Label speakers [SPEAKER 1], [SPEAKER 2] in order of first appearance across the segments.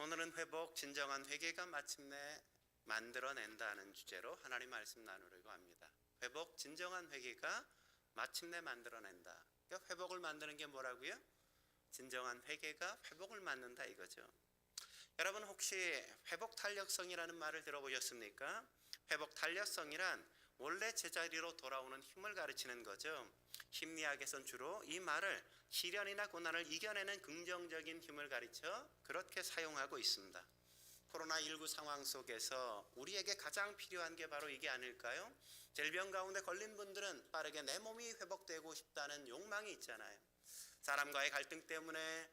[SPEAKER 1] 오늘은 회복, 진정한 회개가 마침내 만들어낸다는 주제로 하나님 말씀 나누려고 합니다. 회복, 진정한 회개가 마침내 만들어낸다. 그러니까 회복을 만드는 게 뭐라고요? 진정한 회개가 회복을 만든다 이거죠. 여러분 혹시 회복 탄력성이라는 말을 들어보셨습니까? 회복 탄력성이란 원래 제자리로 돌아오는 힘을 가르치는 거죠. 심리학에선 주로 이 말을 시련이나 고난을 이겨내는 긍정적인 힘을 가르쳐 그렇게 사용하고 있습니다. 코로나19 상황 속에서 우리에게 가장 필요한 게 바로 이게 아닐까요? 질병 가운데 걸린 분들은 빠르게 내 몸이 회복되고 싶다는 욕망이 있잖아요. 사람과의 갈등 때문에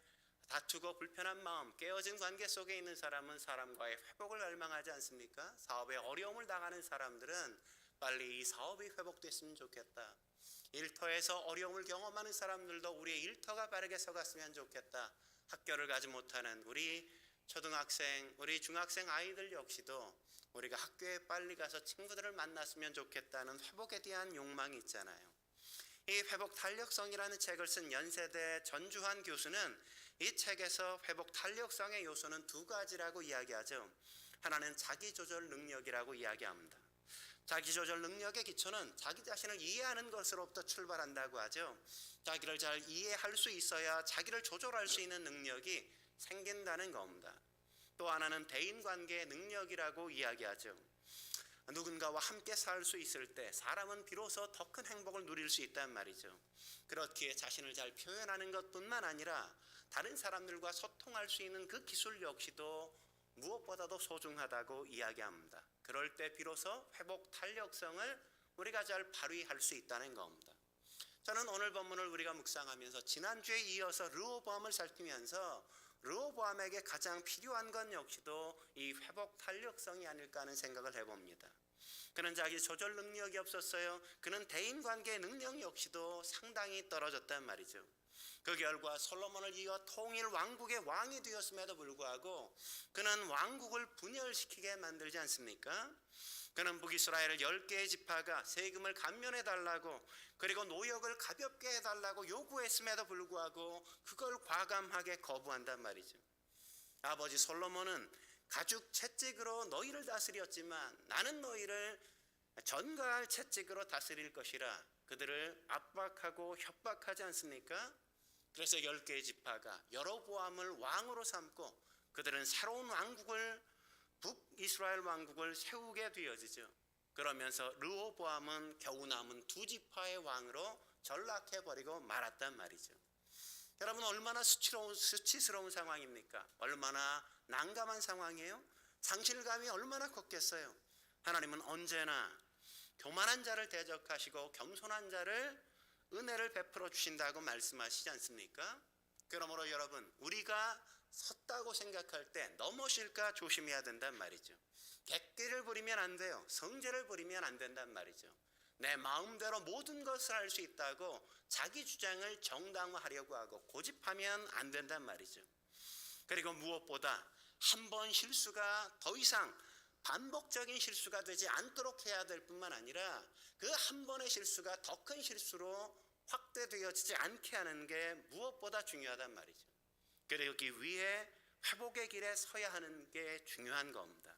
[SPEAKER 1] 다투고 불편한 마음, 깨어진 관계 속에 있는 사람은 사람과의 회복을 갈망하지 않습니까? 사업에 어려움을 당하는 사람들은 빨리 이 사업이 회복됐으면 좋겠다. 일터에서 어려움을 경험하는 사람들도 우리의 일터가 바르게 서갔으면 좋겠다. 학교를 가지 못하는 우리 초등학생, 우리 중학생 아이들 역시도 우리가 학교에 빨리 가서 친구들을 만났으면 좋겠다는 회복에 대한 욕망이 있잖아요. 이 회복 탄력성이라는 책을 쓴 연세대 전주환 교수는 이 책에서 회복 탄력성의 요소는 두 가지라고 이야기하죠. 하나는 자기조절 능력이라고 이야기합니다. 자기조절 능력의 기초는 자기 자신을 이해하는 것으로부터 출발한다고 하죠. 자기를 잘 이해할 수 있어야 자기를 조절할 수 있는 능력이 생긴다는 겁니다. 또 하나는 대인관계의 능력이라고 이야기하죠. 누군가와 함께 살 수 있을 때 사람은 비로소 더 큰 행복을 누릴 수 있단 말이죠. 그렇기에 자신을 잘 표현하는 것뿐만 아니라 다른 사람들과 소통할 수 있는 그 기술 역시도 무엇보다도 소중하다고 이야기합니다. 그럴 때 비로소 회복 탄력성을 우리가 잘 발휘할 수 있다는 겁니다. 저는 오늘 본문을 우리가 묵상하면서 지난주에 이어서 르호보암을 살피면서 르호보암에게 가장 필요한 건 역시도 이 회복 탄력성이 아닐까 하는 생각을 해봅니다. 그는 자기 조절 능력이 없었어요. 그는 대인관계의 능력 역시도 상당히 떨어졌단 말이죠. 그 결과 솔로몬을 이어 통일 왕국의 왕이 되었음에도 불구하고 그는 왕국을 분열시키게 만들지 않습니까? 그는 북이스라엘 10개의 지파가 세금을 감면해달라고 그리고 노역을 가볍게 해달라고 요구했음에도 불구하고 그걸 과감하게 거부한단 말이죠. 아버지 솔로몬은 가죽 채찍으로 너희를 다스렸지만 나는 너희를 전가할 채찍으로 다스릴 것이라 그들을 압박하고 협박하지 않습니까? 그래서 10개의 지파가 여로보암을 왕으로 삼고 그들은 새로운 왕국을 북이스라엘 왕국을 세우게 되어지죠. 그러면서 르호보암은 겨우 남은 두 지파의 왕으로 전락해버리고 말았단 말이죠. 여러분 얼마나 수치스러운 상황입니까? 얼마나 난감한 상황이에요? 상실감이 얼마나 컸겠어요? 하나님은 언제나 교만한 자를 대적하시고 겸손한 자를 은혜를 베풀어 주신다고 말씀하시지 않습니까? 그러므로 여러분 우리가 섰다고 생각할 때 넘어질까 조심해야 된단 말이죠. 객기를 부리면 안 돼요. 성질을 부리면 안 된단 말이죠. 내 마음대로 모든 것을 할 수 있다고 자기 주장을 정당화하려고 하고 고집하면 안 된단 말이죠. 그리고 무엇보다 한 번 실수가 더 이상 반복적인 실수가 되지 않도록 해야 될 뿐만 아니라 그 한 번의 실수가 더 큰 실수로 확대되어지지 않게 하는 게 무엇보다 중요하단 말이죠. 그러기 위해 회복의 길에 서야 하는 게 중요한 겁니다.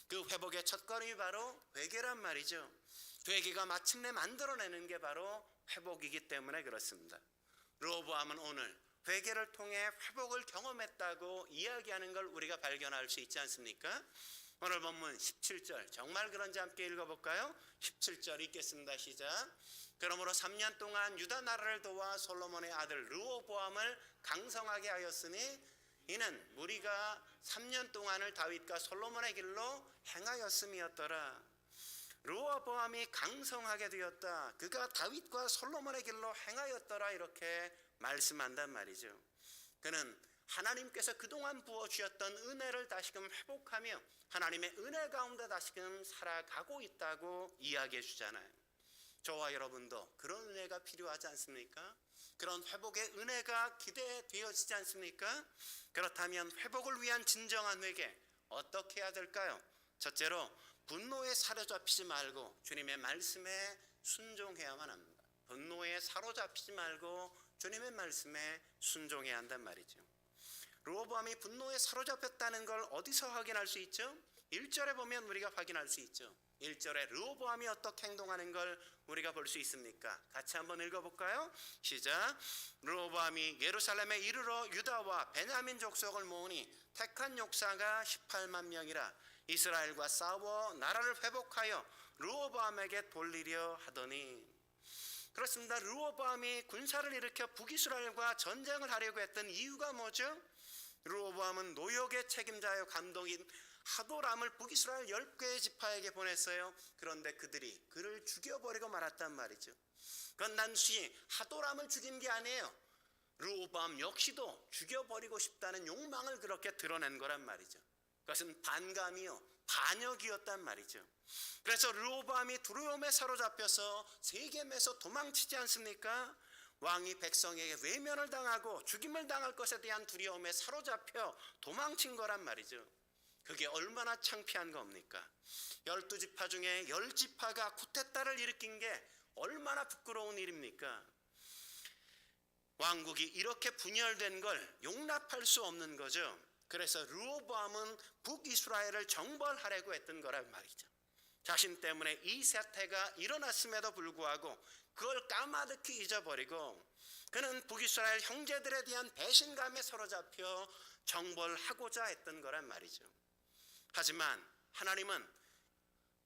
[SPEAKER 1] 그 회복의 첫걸음이 바로 회개란 말이죠. 회개가 마침내 만들어내는 게 바로 회복이기 때문에 그렇습니다. 르호보암은 오늘 회개를 통해 회복을 경험했다고 이야기하는 걸 우리가 발견할 수 있지 않습니까? 오늘 본문 17절 정말 그런지 함께 읽어볼까요? 17절 읽겠습니다. 시작. 그러므로 3년 동안 유다 나라를 도와 솔로몬의 아들 르호보암을 강성하게 하였으니 이는 무리가 3년 동안을 다윗과 솔로몬의 길로 행하였음이었더라. 르호보암이 강성하게 되었다. 그가 다윗과 솔로몬의 길로 행하였더라. 이렇게 말씀한단 말이죠. 그는 하나님께서 그동안 부어주셨던 은혜를 다시금 회복하며 하나님의 은혜 가운데 다시금 살아가고 있다고 이야기해 주잖아요. 저와 여러분도 그런 은혜가 필요하지 않습니까? 그런 회복의 은혜가 기대되어지지 않습니까? 그렇다면 회복을 위한 진정한 회개 어떻게 해야 될까요? 첫째로 분노에 사로잡히지 말고 주님의 말씀에 순종해야만 합니다. 분노에 사로잡히지 말고 주님의 말씀에 순종해야 한단 말이죠. 르호보암이 분노에 사로잡혔다는 걸 어디서 확인할 수 있죠? 1절에 보면 우리가 확인할 수 있죠. 1절에 르호보암이 어떻게 행동하는 걸 우리가 볼 수 있습니까? 같이 한번 읽어볼까요? 시작. 르호보암이 예루살렘에 이르러 유다와 베냐민 족속을 모으니 택한 용사가 18만 명이라 이스라엘과 싸워 나라를 회복하여 르호보암에게 돌리려 하더니. 그렇습니다. 르호보암이 군사를 일으켜 북이스라엘과 전쟁을 하려고 했던 이유가 뭐죠? 르호보암은 노역의 책임자요 감독인 하도람을 북이스라엘 10개의 지파에게 보냈어요. 그런데 그들이 그를 죽여버리고 말았단 말이죠. 그건 단순히 하도람을 죽인 게 아니에요. 르호보암 역시도 죽여버리고 싶다는 욕망을 그렇게 드러낸 거란 말이죠. 그것은 반감이요 반역이었단 말이죠. 그래서 르호보암이 두려움에 사로잡혀서 세겜에서 도망치지 않습니까? 왕이 백성에게 외면을 당하고 죽임을 당할 것에 대한 두려움에 사로잡혀 도망친 거란 말이죠. 그게 얼마나 창피한 겁니까? 12지파 중에 10지파가 쿠데타를 일으킨 게 얼마나 부끄러운 일입니까? 왕국이 이렇게 분열된 걸 용납할 수 없는 거죠. 그래서 르호보암은 북이스라엘을 정벌하려고 했던 거란 말이죠. 자신 때문에 이 사태가 일어났음에도 불구하고 그걸 까마득히 잊어버리고 그는 북이스라엘 형제들에 대한 배신감에 사로잡혀 정벌하고자 했던 거란 말이죠. 하지만 하나님은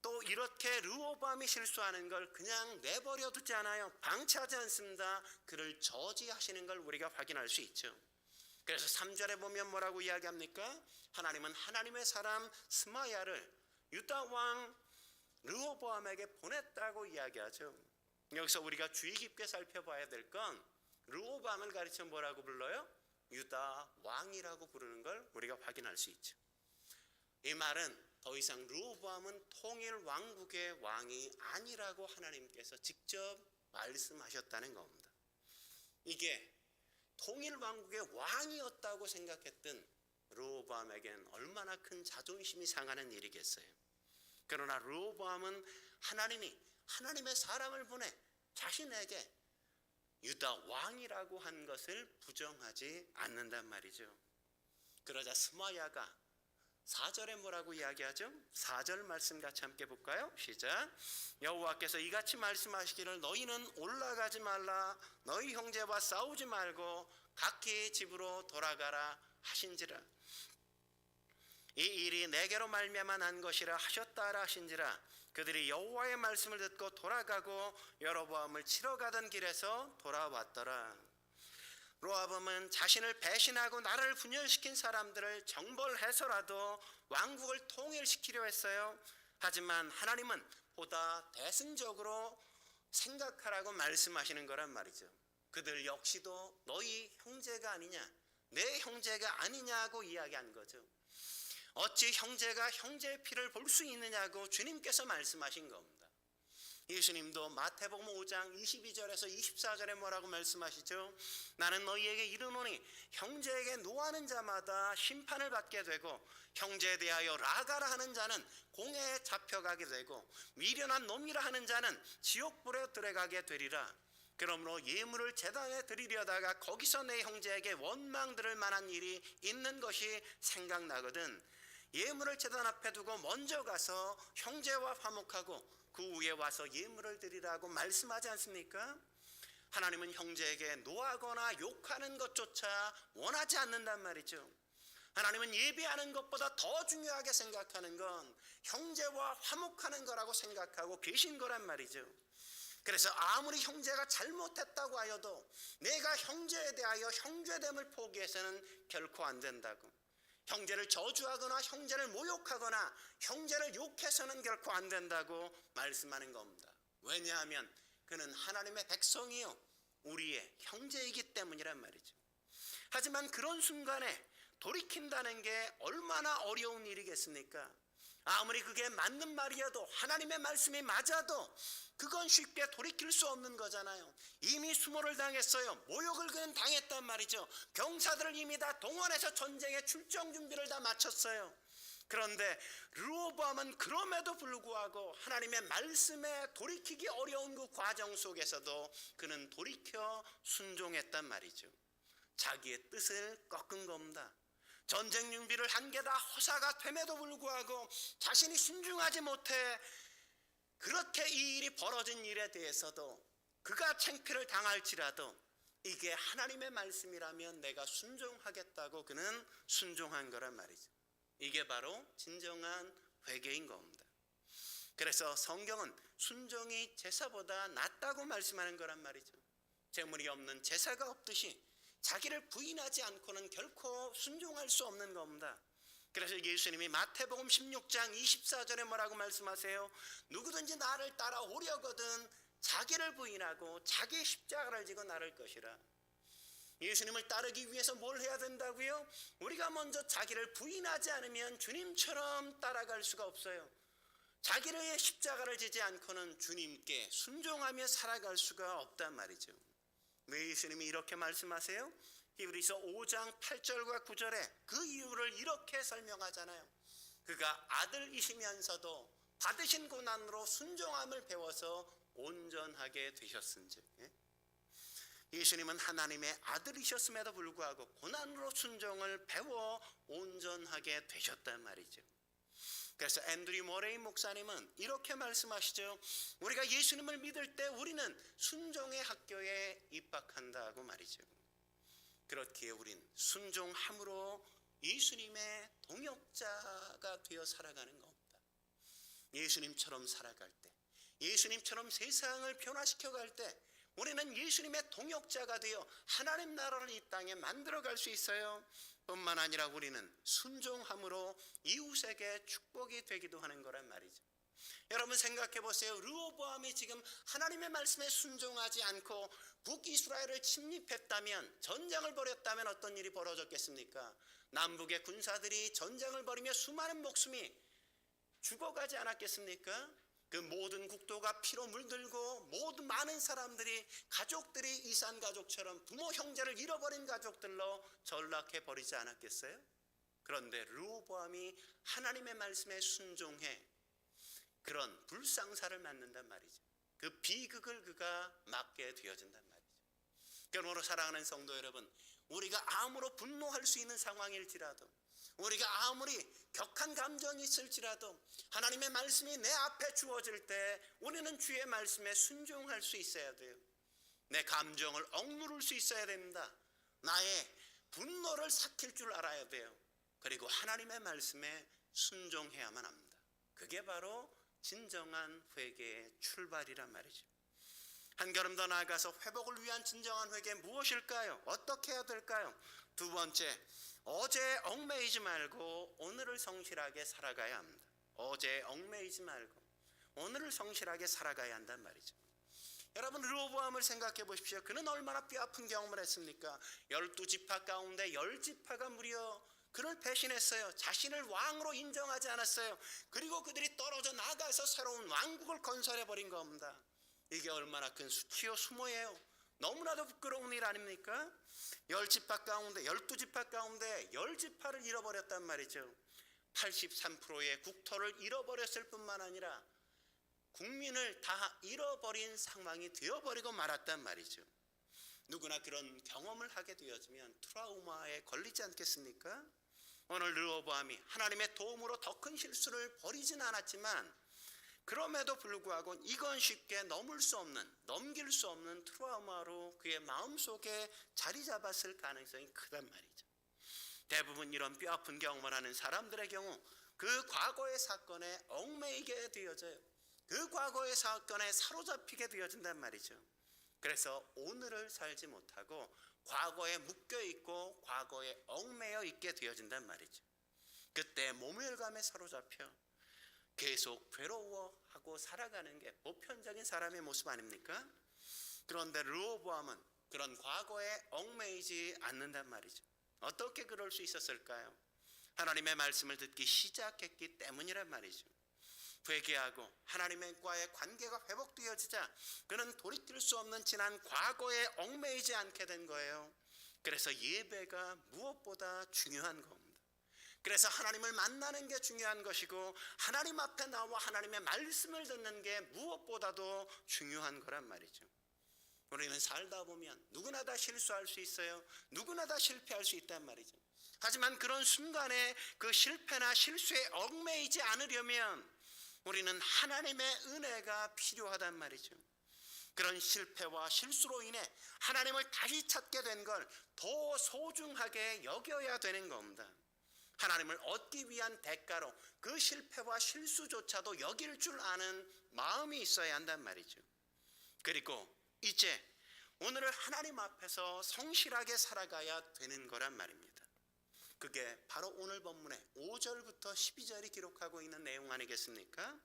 [SPEAKER 1] 또 이렇게 르호보암이 실수하는 걸 그냥 내버려 두지 않아요. 방치하지 않습니다. 그를 저지하시는 걸 우리가 확인할 수 있죠. 그래서 3절에 보면 뭐라고 이야기합니까? 하나님은 하나님의 사람 스마야를 유다 왕 르호보암에게 보냈다고 이야기하죠. 여기서 우리가 주의 깊게 살펴봐야 될 건 르호보암을 가르쳐 뭐라고 불러요? 유다 왕이라고 부르는 걸 우리가 확인할 수 있죠. 이 말은 더 이상 르호보암은 통일 왕국의 왕이 아니라고 하나님께서 직접 말씀하셨다는 겁니다. 이게 통일 왕국의 왕이었다고 생각했던 르호보암에겐 얼마나 큰 자존심이 상하는 일이겠어요. 그러나 르호보암은 하나님이 하나님의 사람을 보내 자신에게 유다 왕이라고 한 것을 부정하지 않는단 말이죠. 그러자 스마야가 4절에 뭐라고 이야기하죠? 4절 말씀 같이 함께 볼까요? 시작. 여호와께서 이같이 말씀하시기를 너희는 올라가지 말라 너희 형제와 싸우지 말고 각기 집으로 돌아가라 하신지라. 이 일이 내게로 말미암아 난 것이라 하셨다라 하신지라. 그들이 여호와의 말씀을 듣고 돌아가고 여로보암을 치러 가던 길에서 돌아왔더라. 르호보암은 자신을 배신하고 나라를 분열시킨 사람들을 정벌해서라도 왕국을 통일시키려 했어요. 하지만 하나님은 보다 대승적으로 생각하라고 말씀하시는 거란 말이죠. 그들 역시도 너희 형제가 아니냐 내 형제가 아니냐고 이야기한 거죠. 어찌 형제가 형제의 피를 볼 수 있느냐고 주님께서 말씀하신 겁니다. 예수님도 마태복음 5장 22절에서 24절에 뭐라고 말씀하시죠? 나는 너희에게 이르노니 형제에게 노하는 자마다 심판을 받게 되고 형제에 대하여 라가라 하는 자는 공회에 잡혀가게 되고 미련한 놈이라 하는 자는 지옥불에 들어가게 되리라. 그러므로 예물을 제단에 드리려다가 거기서 내 형제에게 원망 들을 만한 일이 있는 것이 생각나거든 예물을 제단 앞에 두고 먼저 가서 형제와 화목하고 그 후에 와서 예물을 드리라고 말씀하지 않습니까? 하나님은 형제에게 노하거나 욕하는 것조차 원하지 않는단 말이죠. 하나님은 예배하는 것보다 더 중요하게 생각하는 건 형제와 화목하는 거라고 생각하고 계신 거란 말이죠. 그래서 아무리 형제가 잘못했다고 하여도 내가 형제에 대하여 형제됨을 포기해서는 결코 안 된다고. 형제를 저주하거나 형제를 모욕하거나 형제를 욕해서는 결코 안 된다고 말씀하는 겁니다. 왜냐하면 그는 하나님의 백성이요 우리의 형제이기 때문이란 말이죠. 하지만 그런 순간에 돌이킨다는 게 얼마나 어려운 일이겠습니까? 아무리 그게 맞는 말이어도 하나님의 말씀이 맞아도 그건 쉽게 돌이킬 수 없는 거잖아요. 이미 수모를 당했어요. 모욕을 그는 당했단 말이죠. 병사들을 이미 다 동원해서 전쟁에 출정 준비를 다 마쳤어요. 그런데 르호보암은 그럼에도 불구하고 하나님의 말씀에 돌이키기 어려운 그 과정 속에서도 그는 돌이켜 순종했단 말이죠. 자기의 뜻을 꺾은 겁니다. 전쟁 준비를 한 게 다 허사가 됨에도 불구하고 자신이 순종하지 못해 그렇게 이 일이 벌어진 일에 대해서도 그가 창피를 당할지라도 이게 하나님의 말씀이라면 내가 순종하겠다고 그는 순종한 거란 말이죠. 이게 바로 진정한 회개인 겁니다. 그래서 성경은 순종이 제사보다 낫다고 말씀하는 거란 말이죠. 재물이 없는 제사가 없듯이 자기를 부인하지 않고는 결코 순종할 수 없는 겁니다. 그래서 예수님이 마태복음 16장 24절에 뭐라고 말씀하세요? 누구든지 나를 따라오려거든 자기를 부인하고 자기 십자가를 지고 나를 것이라. 예수님을 따르기 위해서 뭘 해야 된다고요? 우리가 먼저 자기를 부인하지 않으면 주님처럼 따라갈 수가 없어요. 자기의 십자가를 지지 않고는 주님께 순종하며 살아갈 수가 없단 말이죠. 왜 예수님이 이렇게 말씀하세요? 히브리서 5장 8절과 9절에 그 이유를 이렇게 설명하잖아요. 그가 아들이시면서도 받으신 고난으로 순종함을 배워서 온전하게 되셨은즉. 예수님은 하나님의 아들이셨음에도 불구하고 고난으로 순종을 배워 온전하게 되셨단 말이죠. 그래서 앤드류 모레이 목사님은 이렇게 말씀하시죠. 우리가 예수님을 믿을 때 우리는 순종의 학교에 입학한다고 말이죠. 그렇기에 우린 순종함으로 예수님의 동역자가 되어 살아가는 겁니다. 예수님처럼 살아갈 때, 예수님처럼 세상을 변화시켜 갈 때 우리는 예수님의 동역자가 되어 하나님 나라를 이 땅에 만들어갈 수 있어요. 뿐만 아니라 우리는 순종함으로 이웃에게 축복이 되기도 하는 거란 말이죠. 여러분 생각해 보세요. 르호보암이 지금 하나님의 말씀에 순종하지 않고 북이스라엘을 침입했다면, 전쟁을 벌였다면 어떤 일이 벌어졌겠습니까? 남북의 군사들이 전쟁을 벌이며 수많은 목숨이 죽어가지 않았겠습니까? 그 모든 국토가 피로 물들고 모든 많은 사람들이, 가족들이 이산 가족처럼 부모 형제를 잃어버린 가족들로 전락해 버리지 않았겠어요? 그런데 르호보암이 하나님의 말씀에 순종해 그런 불상사를 맞는단 말이죠. 그 비극을 그가 맞게 되어진단 말이죠. 그러므로 사랑하는 성도 여러분, 우리가 아무로 분노할 수 있는 상황일지라도, 우리가 아무리 격한 감정이 있을지라도 하나님의 말씀이 내 앞에 주어질 때 우리는 주의 말씀에 순종할 수 있어야 돼요. 내 감정을 억누를 수 있어야 됩니다. 나의 분노를 삭힐 줄 알아야 돼요. 그리고 하나님의 말씀에 순종해야만 합니다. 그게 바로 진정한 회개의 출발이란 말이죠. 한 걸음 더 나아가서 회복을 위한 진정한 회개 무엇일까요? 어떻게 해야 될까요? 두 번째, 어제 얽매이지 말고 오늘을 성실하게 살아가야 합니다. 어제 얽매이지 말고 오늘을 성실하게 살아가야 한단 말이죠. 여러분, 르호보암을 생각해 보십시오. 그는 얼마나 뼈아픈 경험을 했습니까? 12지파 가운데 10지파가 무려 그를 배신했어요. 자신을 왕으로 인정하지 않았어요. 그리고 그들이 떨어져 나가서 새로운 왕국을 건설해 버린 겁니다. 이게 얼마나 큰 수치요 수모예요. 너무나도 부끄러운 일 아닙니까? 10지파 가운데 12지파 가운데 10지파를 잃어버렸단 말이죠. 83%의 국토를 잃어버렸을 뿐만 아니라 국민을 다 잃어버린 상황이 되어버리고 말았단 말이죠. 누구나 그런 경험을 하게 되어지면 트라우마에 걸리지 않겠습니까? 오늘 르호보암이 하나님의 도움으로 더 큰 실수를 벌이진 않았지만 그럼에도 불구하고 이건 쉽게 넘길 수 없는 트라우마로 그의 마음속에 자리 잡았을 가능성이 크단 말이죠. 대부분 이런 뼈아픈 경험을 하는 사람들의 경우 그 과거의 사건에 얽매이게 되어져요. 그 과거의 사건에 사로잡히게 되어진단 말이죠. 그래서 오늘을 살지 못하고 과거에 묶여있고 과거에 얽매여 있게 되어진단 말이죠. 그때 모멸감에 사로잡혀 계속 괴로워하고 살아가는 게 보편적인 사람의 모습 아닙니까? 그런데 르호보암은 그런 과거에 얽매이지 않는단 말이죠. 어떻게 그럴 수 있었을까요? 하나님의 말씀을 듣기 시작했기 때문이란 말이죠. 회개하고 하나님과의 관계가 회복되어지자 그는 돌이킬 수 없는 지난 과거에 얽매이지 않게 된 거예요. 그래서 예배가 무엇보다 중요한 겁니다. 그래서 하나님을 만나는 게 중요한 것이고 하나님 앞에 나와 하나님의 말씀을 듣는 게 무엇보다도 중요한 거란 말이죠. 우리는 살다 보면 누구나 다 실수할 수 있어요. 누구나 다 실패할 수 있단 말이죠. 하지만 그런 순간에 그 실패나 실수에 얽매이지 않으려면 우리는 하나님의 은혜가 필요하단 말이죠. 그런 실패와 실수로 인해 하나님을 다시 찾게 된 걸 더 소중하게 여겨야 되는 겁니다. 하나님을 얻기 위한 대가로 그 실패와 실수조차도 여길 줄 아는 마음이 있어야 한단 말이죠. 그리고 이제 오늘을 하나님 앞에서 성실하게 살아가야 되는 거란 말입니다. 그게 바로 오늘 본문의 5절부터 12절이 기록하고 있는 내용 아니겠습니까?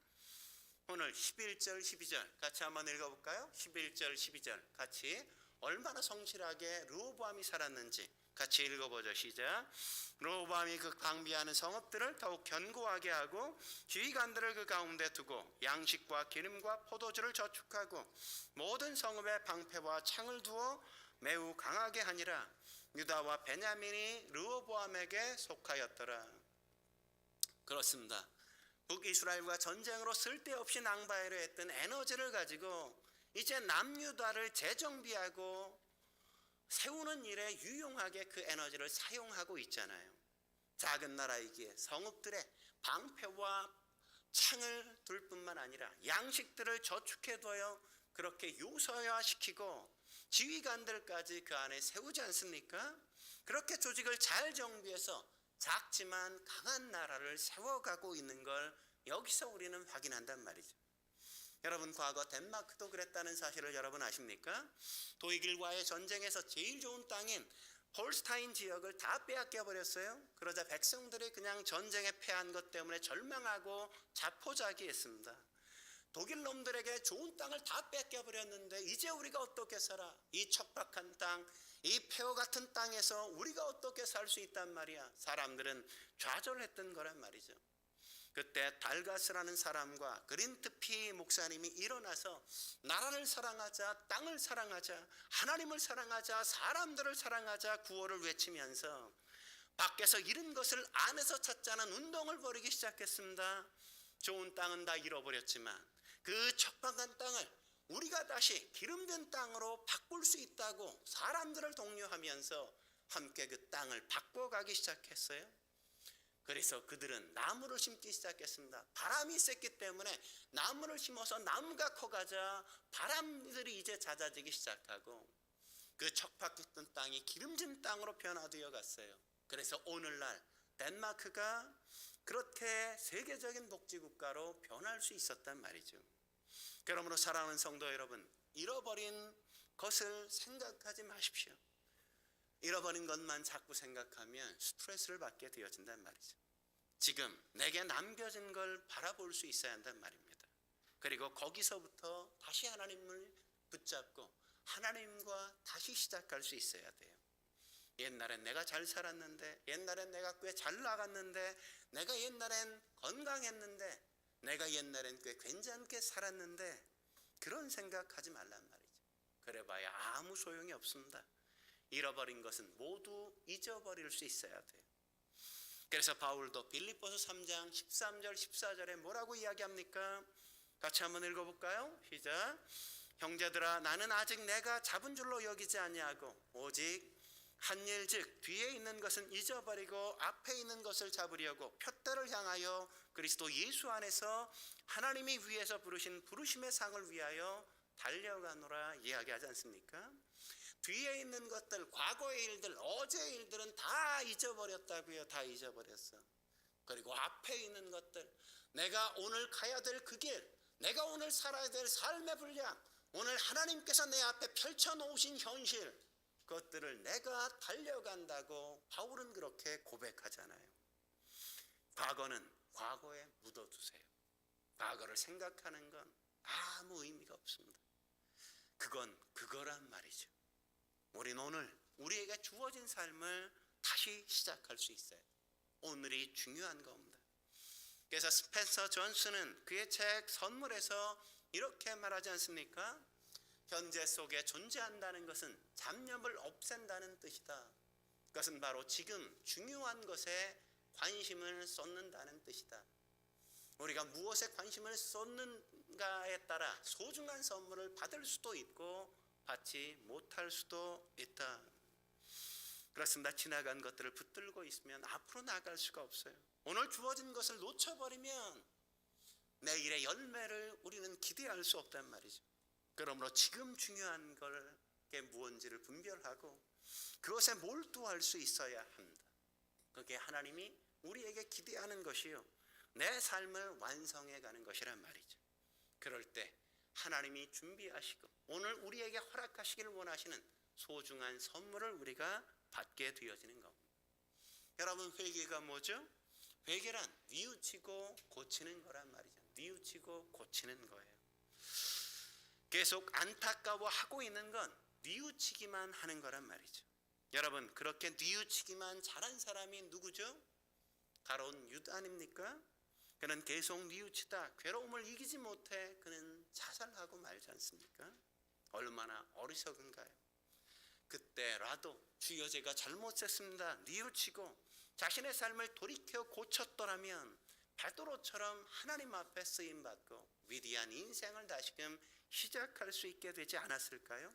[SPEAKER 1] 오늘 11절 12절 같이 한번 읽어볼까요? 11절 12절 같이 얼마나 성실하게 르호보암이 살았는지 같이 읽어보죠. 시작. 르호보암이 그 방비하는 성읍들을 더욱 견고하게 하고 지휘관들을 그 가운데 두고 양식과 기름과 포도주를 저축하고 모든 성읍에 방패와 창을 두어 매우 강하게 하니라. 유다와 베냐민이 르호보암에게 속하였더라. 그렇습니다. 북이스라엘과 전쟁으로 쓸데없이 낭비하려 했던 에너지를 가지고 이제 남유다를 재정비하고 세우는 일에 유용하게 그 에너지를 사용하고 있잖아요. 작은 나라이기에 성읍들의 방패와 창을 둘 뿐만 아니라 양식들을 저축해둬요. 그렇게 요소화시키고 지휘관들까지 그 안에 세우지 않습니까? 그렇게 조직을 잘 정비해서 작지만 강한 나라를 세워가고 있는 걸 여기서 우리는 확인한단 말이죠. 여러분, 과거 덴마크도 그랬다는 사실을 여러분 아십니까? 독일과의 전쟁에서 제일 좋은 땅인 홀스타인 지역을 다 빼앗겨 버렸어요. 그러자 백성들이 그냥 전쟁에 패한 것 때문에 절망하고 자포자기했습니다. 독일 놈들에게 좋은 땅을 다 뺏겨 버렸는데 이제 우리가 어떻게 살아? 이 척박한 땅, 이 폐허 같은 땅에서 우리가 어떻게 살 수 있단 말이야. 사람들은 좌절했던 거란 말이죠. 그때 달가스라는 사람과 그린트피 목사님이 일어나서 나라를 사랑하자, 땅을 사랑하자, 하나님을 사랑하자, 사람들을 사랑하자 구호를 외치면서 밖에서 잃은 것을 안에서 찾자는 운동을 벌이기 시작했습니다. 좋은 땅은 다 잃어버렸지만 그 척박한 땅을 우리가 다시 기름진 땅으로 바꿀 수 있다고 사람들을 독려하면서 함께 그 땅을 바꿔가기 시작했어요. 그래서 그들은 나무를 심기 시작했습니다. 바람이 셌기 때문에 나무를 심어서 나무가 커가자 바람들이 이제 잦아지기 시작하고 그 척박했던 땅이 기름진 땅으로 변화되어 갔어요. 그래서 오늘날 덴마크가 그렇게 세계적인 복지국가로 변할 수 있었단 말이죠. 그러므로 사랑하는 성도 여러분, 잃어버린 것을 생각하지 마십시오. 잃어버린 것만 자꾸 생각하면 스트레스를 받게 되어진단 말이죠. 지금 내게 남겨진 걸 바라볼 수 있어야 한단 말입니다. 그리고 거기서부터 다시 하나님을 붙잡고 하나님과 다시 시작할 수 있어야 돼요. 옛날엔 내가 잘 살았는데, 옛날엔 내가 꽤 잘 나갔는데, 내가 옛날엔 건강했는데, 내가 옛날엔 꽤 괜찮게 살았는데, 그런 생각하지 말란 말이죠. 그래봐야 아무 소용이 없습니다. 잃어버린 것은 모두 잊어버릴 수 있어야 돼요. 그래서 바울도 빌립보서 3장 13절 14절에 뭐라고 이야기합니까? 같이 한번 읽어볼까요? 시작. 형제들아, 나는 아직 내가 잡은 줄로 여기지 아니하고 오직 한 일 즉 뒤에 있는 것은 잊어버리고 앞에 있는 것을 잡으려고 표대를 향하여 그리스도 예수 안에서 하나님이 위에서 부르신 부르심의 상을 위하여 달려가노라 이야기하지 않습니까? 뒤에 있는 것들, 과거의 일들, 어제의 일들은 다 잊어버렸다고요. 다 잊어버렸어. 그리고 앞에 있는 것들, 내가 오늘 가야 될 그 길, 내가 오늘 살아야 될 삶의 분량, 오늘 하나님께서 내 앞에 펼쳐놓으신 현실, 그것들을 내가 달려간다고 바울은 그렇게 고백하잖아요. 과거는 과거에 묻어두세요. 과거를 생각하는 건 아무 의미가 없습니다. 그건 그거란 말이죠. 우리는 오늘 우리에게 주어진 삶을 다시 시작할 수 있어요. 오늘이 중요한 겁니다. 그래서 스펜서 존슨은 그의 책 선물에서 이렇게 말하지 않습니까? 현재 속에 존재한다는 것은 잡념을 없앤다는 뜻이다. 그것은 바로 지금 중요한 것에 관심을 쏟는다는 뜻이다. 우리가 무엇에 관심을 쏟는가에 따라 소중한 선물을 받을 수도 있고 받지 못할 수도 있다. 그렇습니다. 지나간 것들을 붙들고 있으면 앞으로 나갈 수가 없어요. 오늘 주어진 것을 놓쳐버리면 내일의 열매를 우리는 기대할 수 없단 말이죠. 그러므로 지금 중요한 게 무엇인지를 분별하고 그것에 몰두할 수 있어야 합니다. 그게 하나님이 우리에게 기대하는 것이요, 내 삶을 완성해 가는 것이란 말이죠. 그럴 때 하나님이 준비하시고 오늘 우리에게 허락하시기를 원하시는 소중한 선물을 우리가 받게 되어지는 겁니다. 여러분, 회개가 뭐죠? 회개란 뉘우치고 고치는 거란 말이죠. 뉘우치고 고치는 거예요. 계속 안타까워하고 있는 건 뉘우치기만 하는 거란 말이죠. 여러분, 그렇게 뉘우치기만 잘한 사람이 누구죠? 가룟 유다 아닙니까? 그는 계속 뉘우치다 괴로움을 이기지 못해 그는 자살하고 말지 않습니까? 얼마나 어리석은가요? 그때라도 주여 제가 잘못했습니다 뉘우치고 자신의 삶을 돌이켜 고쳤더라면 베드로처럼 하나님 앞에 쓰임받고 위대한 인생을 다시금 시작할 수 있게 되지 않았을까요?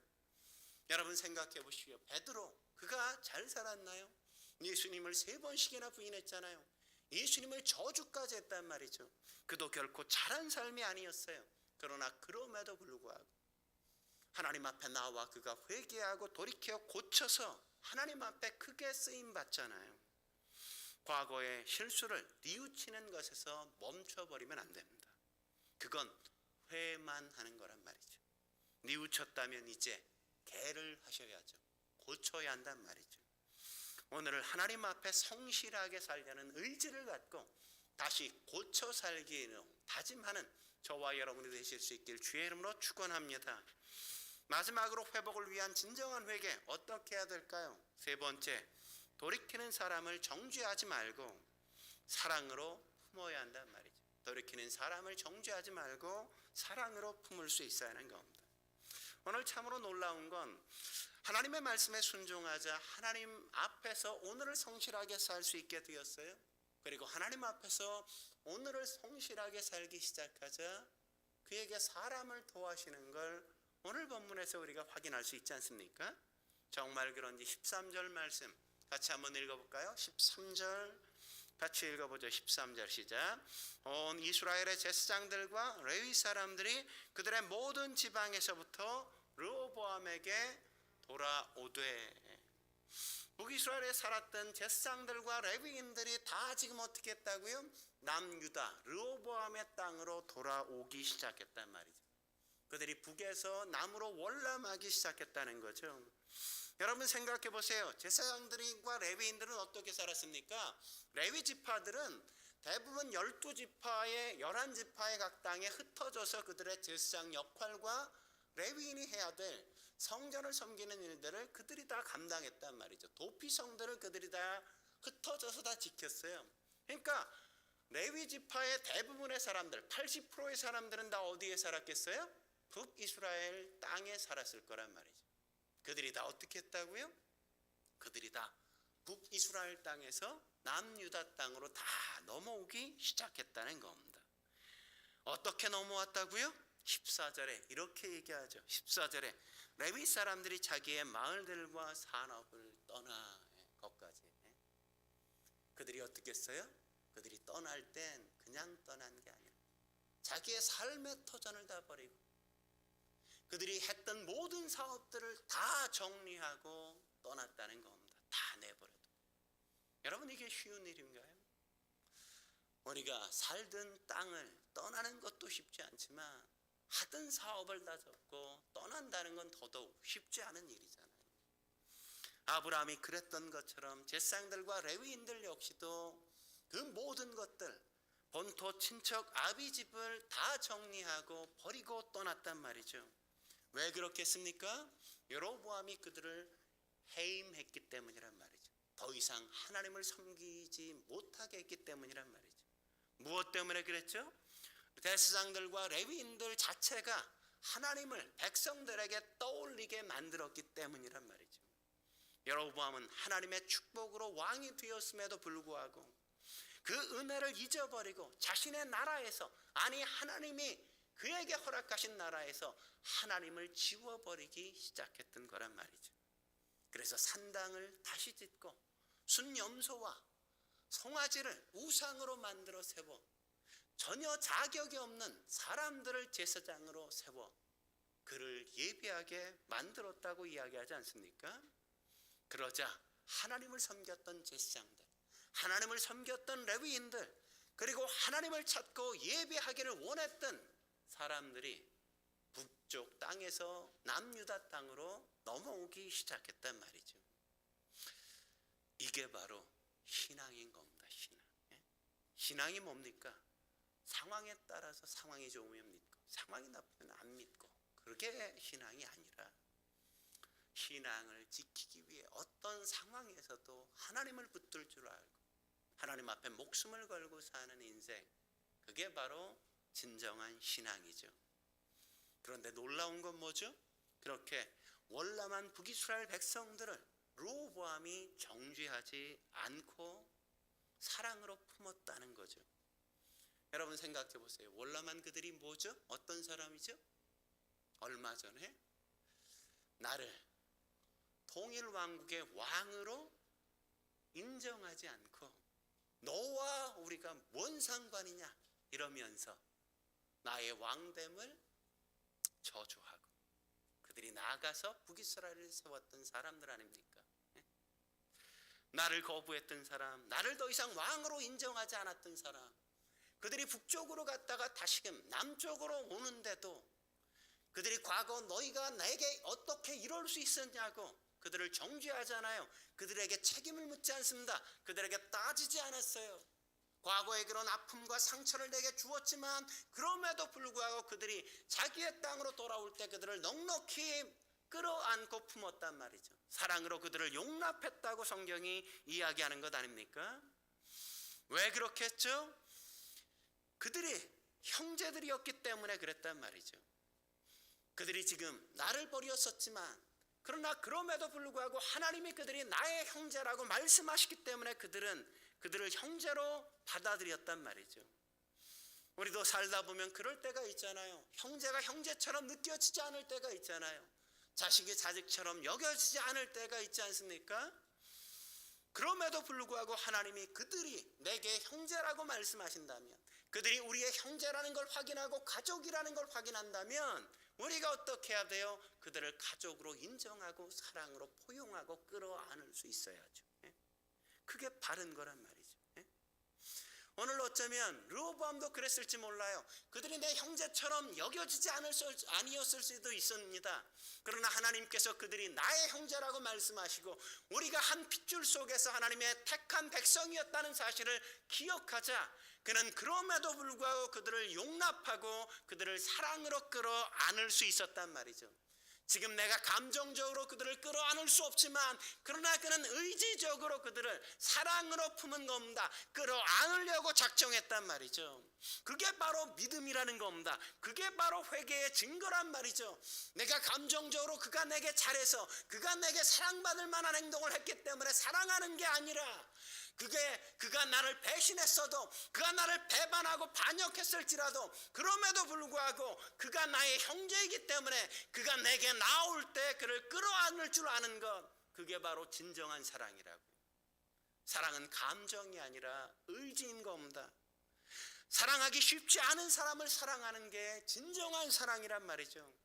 [SPEAKER 1] 여러분, 생각해 보시오. 베드로, 그가 잘 살았나요? 예수님을 3번씩이나 부인했잖아요. 예수님을 저주까지 했단 말이죠. 그도 결코 잘한 삶이 아니었어요. 그러나 그럼에도 불구하고 하나님 앞에 나와 그가 회개하고 돌이켜 고쳐서 하나님 앞에 크게 쓰임받잖아요. 과거의 실수를 뉘우치는 것에서 멈춰버리면 안 됩니다. 그건 회만 하는 거란 말이죠. 뉘우쳤다면 이제 개를 하셔야죠. 고쳐야 한단 말이죠. 오늘 하나님 앞에 성실하게 살려는 의지를 갖고 다시 고쳐 살기로 다짐하는 저와 여러분이 되실 수 있길 주의 이름으로 축원합니다. 마지막으로 회복을 위한 진정한 회개 어떻게 해야 될까요? 3번째, 돌이키는 사람을 정죄하지 말고 사랑으로 품어야 한단 말이죠. 돌이키는 사람을 정죄하지 말고 사랑으로 품을 수 있어야 하는 겁니다. 오늘 참으로 놀라운 건 하나님의 말씀에 순종하자 하나님 앞에서 오늘을 성실하게 살 수 있게 되었어요. 그리고 하나님 앞에서 오늘을 성실하게 살기 시작하자 그에게 사람을 도와주시는 걸 오늘 본문에서 우리가 확인할 수 있지 않습니까? 정말 그런지 13절 말씀 같이 한번 읽어볼까요? 13절 같이 읽어보죠. 13절 시작. 온 이스라엘의 제사장들과 레위 사람들이 그들의 모든 지방에서부터 르호보암에게 돌아오되, 북이스라엘에 살았던 제사장들과 레위인들이 다 지금 어떻게 했다고요? 남유다 르호보암의 땅으로 돌아오기 시작했단 말이죠. 그들이 북에서 남으로 월남하기 시작했다는 거죠. 여러분 생각해 보세요. 제사장들과 레위인들은 어떻게 살았습니까? 레위 지파들은 대부분 12지파의 11지파의 각 땅에 흩어져서 그들의 제사장 역할과 레위인이 해야 될 성전을 섬기는 일들을 그들이 다 감당했단 말이죠. 도피성들을 그들이 다 흩어져서 다 지켰어요. 그러니까 레위 지파의 대부분의 사람들, 80%의 사람들은 다 어디에 살았겠어요? 북이스라엘 땅에 살았을 거란 말이죠. 그들이 다 어떻게 했다고요? 그들이 다 북이스라엘 땅에서 남유다 땅으로 다 넘어오기 시작했다는 겁니다. 어떻게 넘어왔다고요? 14절에 이렇게 얘기하죠. 14절에 레위 사람들이 자기의 마을들과 산업을 떠나 것까지. 그들이 어떻게 했어요? 그들이 떠날 땐 그냥 떠난 게 아니라 자기의 삶의 터전을 다 버리고 그들이 했던 모든 사업들을 다 정리하고 떠났다는 겁니다. 다 내버려두고. 여러분, 이게 쉬운 일인가요? 우리가 살던 땅을 떠나는 것도 쉽지 않지만 하던 사업을 다 접고 떠난다는 건 더더욱 쉽지 않은 일이잖아요. 아브라함이 그랬던 것처럼 제사장들과 레위인들 역시도 그 모든 것들, 본토 친척 아비 집을 다 정리하고 버리고 떠났단 말이죠. 왜 그렇게 했습니까? 여로보암이 그들을 해임했기 때문이란 말이죠. 더 이상 하나님을 섬기지 못하게 했기 때문이란 말이죠. 무엇 때문에 그랬죠? 제사장들과 레위인들 자체가 하나님을 백성들에게 떠올리게 만들었기 때문이란 말이죠. 여로보암은 하나님의 축복으로 왕이 되었음에도 불구하고 그 은혜를 잊어버리고 자신의 나라에서, 아니 하나님이 그에게 허락하신 나라에서 하나님을 지워버리기 시작했던 거란 말이죠. 그래서 산당을 다시 짓고 순염소와 송아지를 우상으로 만들어 세워 전혀 자격이 없는 사람들을 제사장으로 세워 그를 예배하게 만들었다고 이야기하지 않습니까? 그러자 하나님을 섬겼던 제사장들, 하나님을 섬겼던 레위인들, 그리고 하나님을 찾고 예배하기를 원했던 사람들이 북쪽 땅에서 남유다 땅으로 넘어오기 시작했단 말이죠. 이게 바로 신앙인 겁니다. 신앙이 뭡니까? 상황에 따라서 상황이 좋으면 믿고 상황이 나쁘면 안 믿고, 그게 신앙이 아니라 신앙을 지키기 위해 어떤 상황에서도 하나님을 붙들 줄 알고 하나님 앞에 목숨을 걸고 사는 인생, 그게 바로 진정한 신앙이죠. 그런데 놀라운 건 뭐죠? 그렇게 월남한 북이스라엘 백성들을 르호보암이 정죄하지 않고 사랑으로 품었다는 거죠. 여러분 생각해 보세요. 월남한 그들이 뭐죠? 어떤 사람이죠? 얼마 전에 나를 통일 왕국의 왕으로 인정하지 않고 너와 우리가 뭔 상관이냐 이러면서 나의 왕됨을 저주하고 그들이 나아가서 북이스라엘을 세웠던 사람들 아닙니까? 나를 거부했던 사람, 나를 더 이상 왕으로 인정하지 않았던 사람, 그들이 북쪽으로 갔다가 다시금 남쪽으로 오는데도 그들이 과거 너희가 내게 어떻게 이럴 수 있었냐고 그들을 정죄하잖아요. 그들에게 책임을 묻지 않습니다. 그들에게 따지지 않았어요. 과거에 그런 아픔과 상처를 내게 주었지만 그럼에도 불구하고 그들이 자기의 땅으로 돌아올 때 그들을 넉넉히 끌어안고 품었단 말이죠. 사랑으로 그들을 용납했다고 성경이 이야기하는 것 아닙니까? 왜 그렇게 했죠? 그들이 형제들이었기 때문에 그랬단 말이죠. 그들이 지금 나를 버렸었지만 그러나 그럼에도 불구하고 하나님이 그들이 나의 형제라고 말씀하시기 때문에 그들을 형제로 받아들였단 말이죠. 우리도 살다 보면 그럴 때가 있잖아요. 형제가 형제처럼 느껴지지 않을 때가 있잖아요. 자식이 자식처럼 여겨지지 않을 때가 있지 않습니까? 그럼에도 불구하고 하나님이 그들이 내게 형제라고 말씀하신다면, 그들이 우리의 형제라는 걸 확인하고 가족이라는 걸 확인한다면 우리가 어떻게 해야 돼요? 그들을 가족으로 인정하고 사랑으로 포용하고 끌어안을 수 있어야죠. 그게 바른 거란 말이죠. 오늘 어쩌면 르호보암도 그랬을지 몰라요. 그들이 내 형제처럼 여겨지지 아니었을 수도 있습니다. 그러나 하나님께서 그들이 나의 형제라고 말씀하시고 우리가 한 핏줄 속에서 하나님의 택한 백성이었다는 사실을 기억하자 그는 그럼에도 불구하고 그들을 용납하고 그들을 사랑으로 끌어안을 수 있었단 말이죠. 지금 내가 감정적으로 그들을 끌어안을 수 없지만 그러나 그는 의지적으로 그들을 사랑으로 품은 겁니다. 끌어안으려고 작정했단 말이죠. 그게 바로 믿음이라는 겁니다. 그게 바로 회개의 증거란 말이죠. 내가 감정적으로 그가 내게 잘해서 그가 내게 사랑받을 만한 행동을 했기 때문에 사랑하는 게 아니라 그가 나를 배신했어도 그가 나를 배반하고 반역했을지라도 그럼에도 불구하고 그가 나의 형제이기 때문에 그가 내게 나올 때 그를 끌어안을 줄 아는 것, 그게 바로 진정한 사랑이라고요. 사랑은 감정이 아니라 의지인 겁니다. 사랑하기 쉽지 않은 사람을 사랑하는 게 진정한 사랑이란 말이죠.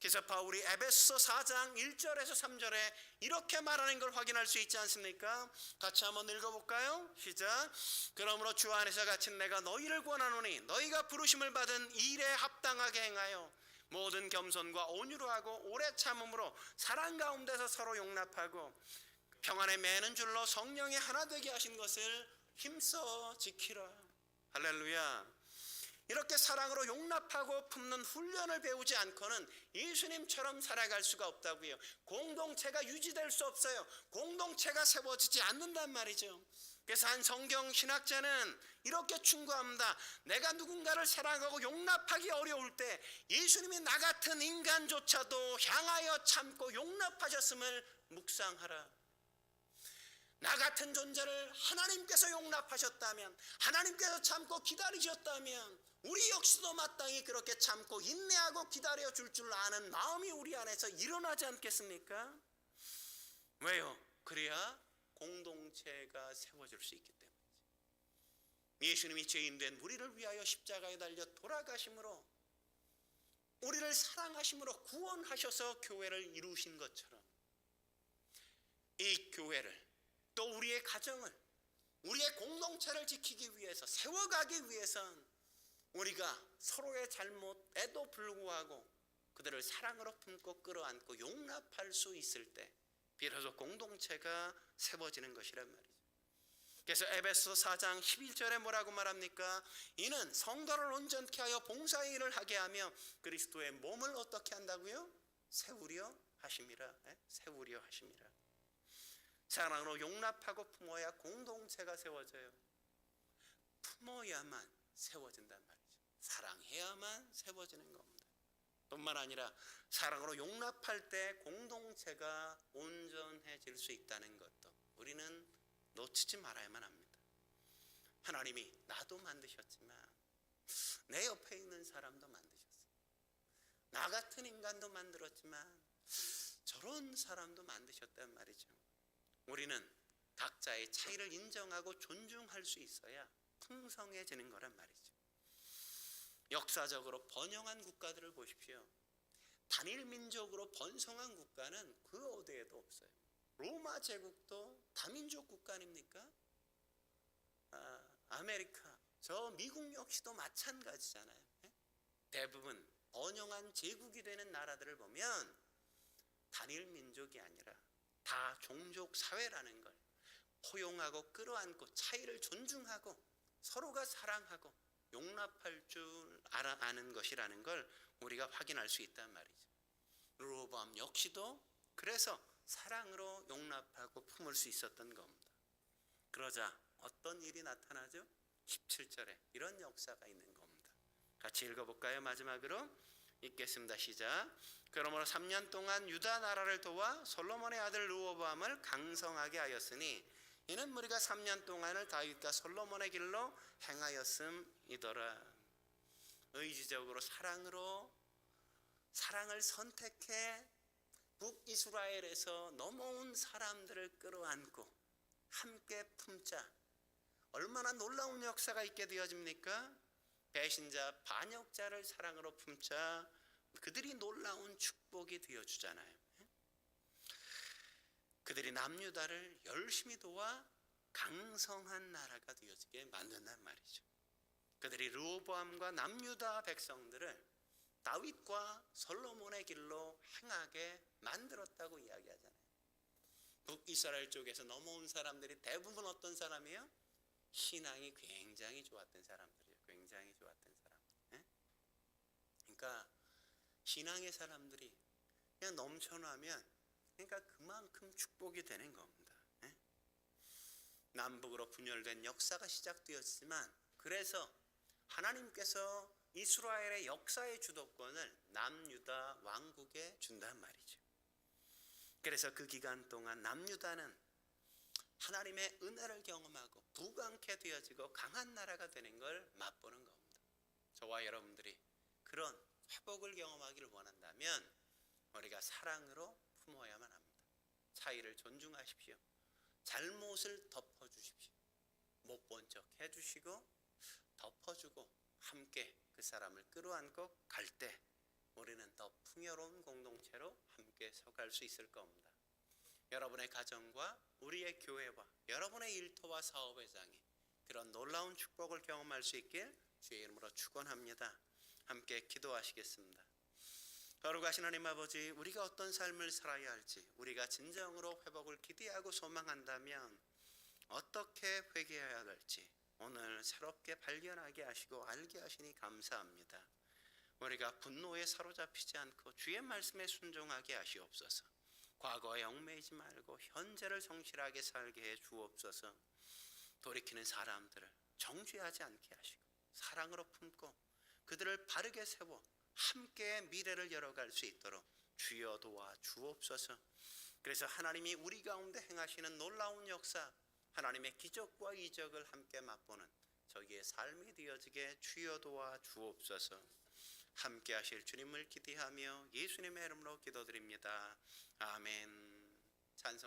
[SPEAKER 1] 그래서 바울이 에베소 4장 1절에서 3절에 이렇게 말하는 걸 확인할 수 있지 않습니까? 같이 한번 읽어볼까요? 시작. 그러므로 주 안에서 갇힌 내가 너희를 권하노니 너희가 부르심을 받은 일에 합당하게 행하여 모든 겸손과 온유로 하고 오래 참음으로 사랑 가운데서 서로 용납하고 평안에 매는 줄로 성령이 하나 되게 하신 것을 힘써 지키라. 할렐루야. 이렇게 사랑으로 용납하고 품는 훈련을 배우지 않고는 예수님처럼 살아갈 수가 없다고요. 공동체가 유지될 수 없어요. 공동체가 세워지지 않는단 말이죠. 그래서 한 성경 신학자는 이렇게 충고합니다. 내가 누군가를 사랑하고 용납하기 어려울 때 예수님이 나 같은 인간조차도 향하여 참고 용납하셨음을 묵상하라. 나 같은 존재를 하나님께서 용납하셨다면, 하나님께서 참고 기다리셨다면 우리 역시도 마땅히 그렇게 참고 인내하고 기다려 줄 아는 마음이 우리 안에서 일어나지 않겠습니까? 왜요? 그래야 공동체가 세워질 수 있기 때문이죠. 예수님이 죄인된 우리를 위하여 십자가에 달려 돌아가심으로, 우리를 사랑하심으로 구원하셔서 교회를 이루신 것처럼, 이 교회를, 또 우리의 가정을, 우리의 공동체를 지키기 위해서, 세워가기 위해선 우리가 서로의 잘못에도 불구하고 그들을 사랑으로 품고 끌어안고 용납할 수 있을 때 비로소 공동체가 세워지는 것이란 말이죠. 그래서 에베소 4장 11절에 뭐라고 말합니까? 이는 성도를 온전케 하여 봉사의 일을 하게 하며 그리스도의 몸을 어떻게 한다고요? 세우려 하심이라. 세우려 하심이라. 사랑으로 용납하고 품어야 공동체가 세워져요. 품어야만 세워진단 말이죠. 사랑해야만 세워지는 겁니다. 뿐만 아니라 사랑으로 용납할 때 공동체가 온전해질 수 있다는 것도 우리는 놓치지 말아야만 합니다. 하나님이 나도 만드셨지만 내 옆에 있는 사람도 만드셨어요. 나 같은 인간도 만들었지만 저런 사람도 만드셨단 말이죠. 우리는 각자의 차이를 인정하고 존중할 수 있어야 풍성해지는 거란 말이죠. 역사적으로 번영한 국가들을 보십시오. 단일 민족으로 번성한 국가는 그 어디에도 없어요. 로마 제국도 다민족 국가 아닙니까? 아메리카, 저 미국 역시도 마찬가지잖아요. 대부분 번영한 제국이 되는 나라들을 보면 단일 민족이 아니라 다 종족 사회라는 걸 포용하고 끌어안고 차이를 존중하고 서로가 사랑하고 용납할 줄 아는 것이라는 걸 우리가 확인할 수 있단 말이죠. 르호보암 역시도 그래서 사랑으로 용납하고 품을 수 있었던 겁니다. 그러자 어떤 일이 나타나죠? 17절에 이런 역사가 있는 겁니다. 같이 읽어볼까요? 마지막으로 읽겠습니다. 시작. 그러므로 3년 동안 유다 나라를 도와 솔로몬의 아들 르호보암을 강성하게 하였으니 이는 우리가 3년 동안을 다윗과 솔로몬의 길로 행하였음이더라. 의지적으로 사랑을 선택해 북이스라엘에서 넘어온 사람들을 끌어안고 함께 품자. 얼마나 놀라운 역사가 있게 되어집니까? 배신자, 반역자를 사랑으로 품자. 그들이 놀라운 축복이 되어주잖아요. 그들이 남유다를 열심히 도와 강성한 나라가 되어지게 만든단 말이죠. 그들이 르호보암과 남유다 백성들을 다윗과 솔로몬의 길로 행하게 만들었다고 이야기하잖아요. 북이스라엘 쪽에서 넘어온 사람들이 대부분 어떤 사람이에요? 신앙이 굉장히 좋았던 사람들이에요. 굉장히 좋았던 사람. 그러니까 신앙의 사람들이 그냥 넘쳐나면 그러니까 그만큼 축복이 되는 겁니다. 남북으로 분열된 역사가 시작되었지만 그래서 하나님께서 이스라엘의 역사의 주도권을 남유다 왕국에 준단 말이죠. 그래서 그 기간 동안 남유다는 하나님의 은혜를 경험하고 부강케 되어지고 강한 나라가 되는 걸 맛보는 겁니다. 저와 여러분들이 그런 회복을 경험하기를 원한다면 우리가 사랑으로 품어야만 합니다. 차이를 존중하십시오. 잘못을 덮어주십시오. 못 본 척 해주시고 덮어주고 함께 그 사람을 끌어안고 갈 때 우리는 더 풍요로운 공동체로 함께 서갈 수 있을 겁니다. 여러분의 가정과 우리의 교회와 여러분의 일터와 사업회장이 그런 놀라운 축복을 경험할 수 있길 주의 이름으로 축원합니다. 함께 기도하시겠습니다. 거룩하신 하나님 아버지, 우리가 어떤 삶을 살아야 할지, 우리가 진정으로 회복을 기대하고 소망한다면 어떻게 회개해야 할지 오늘 새롭게 발견하게 하시고 알게 하시니 감사합니다. 우리가 분노에 사로잡히지 않고 주의 말씀에 순종하게 하시옵소서. 과거에 얽매이지 말고 현재를 성실하게 살게 해 주옵소서. 돌이키는 사람들을 정죄하지 않게 하시고 사랑으로 품고 그들을 바르게 세워 함께 미래를 열어갈 수 있도록 주여 도와 주옵소서. 그래서 하나님이 우리 가운데 행하시는 놀라운 역사, 하나님의 기적과 이적을 함께 맛보는 저기의 삶이 되어지게 주여 도와 주옵소서. 함께 하실 주님을 기대하며 예수님의 이름으로 기도드립니다. 아멘.